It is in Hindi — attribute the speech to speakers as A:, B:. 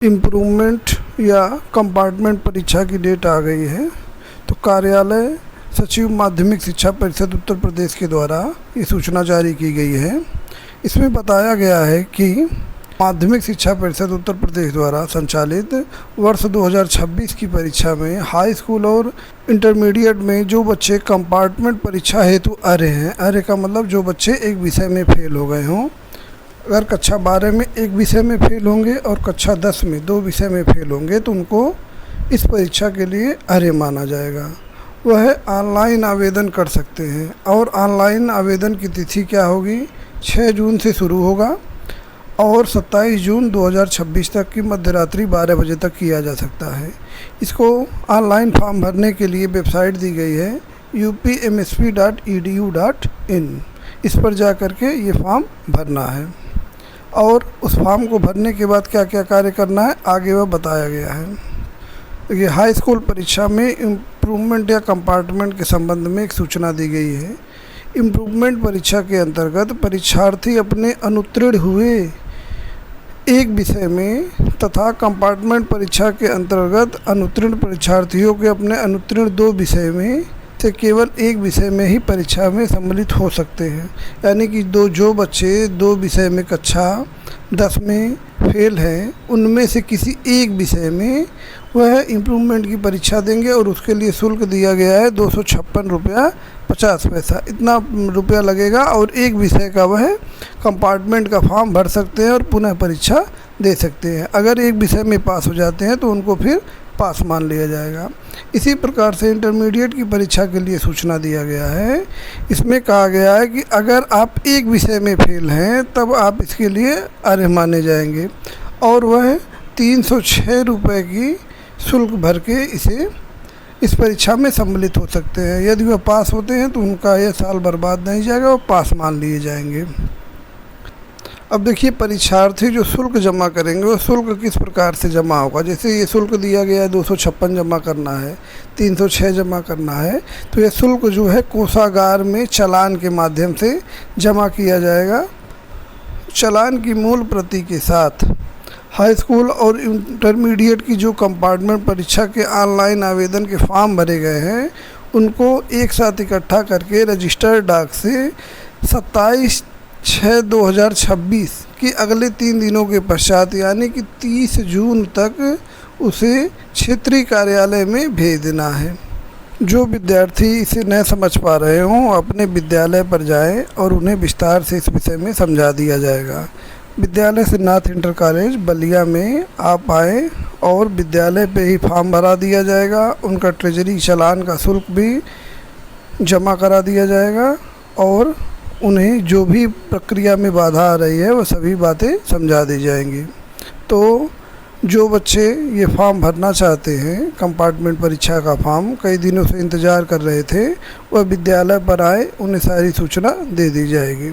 A: इम्प्रूवमेंट या कंपार्टमेंट परीक्षा की डेट आ गई है। तो कार्यालय सचिव माध्यमिक शिक्षा परिषद उत्तर प्रदेश के द्वारा ये सूचना जारी की गई है। इसमें बताया गया है कि माध्यमिक शिक्षा परिषद उत्तर प्रदेश द्वारा संचालित वर्ष 2026 की परीक्षा में हाई स्कूल और इंटरमीडिएट में जो बच्चे कंपार्टमेंट परीक्षा हेतु अर्ह हैं, अर्ह का मतलब जो बच्चे एक विषय में फेल हो गए हों, अगर कक्षा 12 में एक विषय में फेल होंगे और कक्षा 10 में 2 विषय में फेल होंगे तो उनको इस परीक्षा के लिए अर्ह माना जाएगा। वह ऑनलाइन आवेदन कर सकते हैं और ऑनलाइन आवेदन की तिथि क्या होगी, 6 जून से शुरू होगा और 27 जून 2026 तक की मध्यरात्रि 12 बजे तक किया जा सकता है। इसको ऑनलाइन फॉर्म भरने के लिए वेबसाइट दी गई है upmsp.edu.in। इस पर जा कर के ये फॉर्म भरना है और उस फॉर्म को भरने के बाद क्या क्या कार्य करना है आगे वह बताया गया है। देखिए, हाई स्कूल परीक्षा में इम्प्रूवमेंट या कंपार्टमेंट के संबंध में एक सूचना दी गई है। इम्प्रूवमेंट परीक्षा के अंतर्गत परीक्षार्थी अपने अनुत्तीर्ण हुए एक विषय में तथा कंपार्टमेंट परीक्षा के अंतर्गत अनुत्तीर्ण परीक्षार्थियों के अपने अनुत्तीर्ण 2 विषय में से केवल एक विषय में ही परीक्षा में सम्मिलित हो सकते हैं। यानी कि जो बच्चे 2 विषय में कक्षा 10 में फेल हैं, उनमें से किसी एक विषय में वह इम्प्रूवमेंट की परीक्षा देंगे और उसके लिए शुल्क दिया गया है 256 रुपया 50 पैसा। इतना रुपया लगेगा और एक विषय का वह कंपार्टमेंट का फॉर्म भर सकते हैं और पुनः परीक्षा दे सकते हैं। अगर एक विषय में पास हो जाते हैं तो उनको फिर पास मान लिया जाएगा। इसी प्रकार से इंटरमीडिएट की परीक्षा के लिए सूचना दिया गया है। इसमें कहा गया है कि अगर आप एक विषय में फेल हैं तब आप इसके लिए अर्ह माने जाएंगे और वह 306 रुपये की शुल्क भर के इस परीक्षा में सम्मिलित हो सकते हैं। यदि वह पास होते हैं तो उनका यह साल बर्बाद नहीं जाएगा, वो पास मान लिए जाएंगे। अब देखिए, परीक्षार्थी जो शुल्क जमा करेंगे वो शुल्क किस प्रकार से जमा होगा। जैसे ये शुल्क दिया गया है 256 जमा करना है, 306 जमा करना है, तो ये शुल्क जो है कोषागार में चालान के माध्यम से जमा किया जाएगा। चालान की मूल प्रति के साथ हाई स्कूल और इंटरमीडिएट की जो कंपार्टमेंट परीक्षा के ऑनलाइन आवेदन के फॉर्म भरे गए हैं उनको एक साथ इकट्ठा करके रजिस्टर्ड डाक से 27/6/2026 की अगले 3 दिनों के पश्चात यानी कि 30 जून तक उसे क्षेत्रीय कार्यालय में भेज देना है। जो विद्यार्थी इसे न समझ पा रहे हों अपने विद्यालय पर जाएं और उन्हें विस्तार से इस विषय में समझा दिया जाएगा। विद्यालय से नाथ इंटर कॉलेज बलिया में आप आएँ और विद्यालय पे ही फॉर्म भरा दिया जाएगा। उनका ट्रेजरी चालान का शुल्क भी जमा करा दिया जाएगा और उन्हें जो भी प्रक्रिया में बाधा आ रही है वो सभी बातें समझा दी जाएंगी। तो जो बच्चे ये फॉर्म भरना चाहते हैं, कंपार्टमेंट परीक्षा का फॉर्म कई दिनों से इंतज़ार कर रहे थे, वह विद्यालय पर आए, उन्हें सारी सूचना दे दी जाएगी।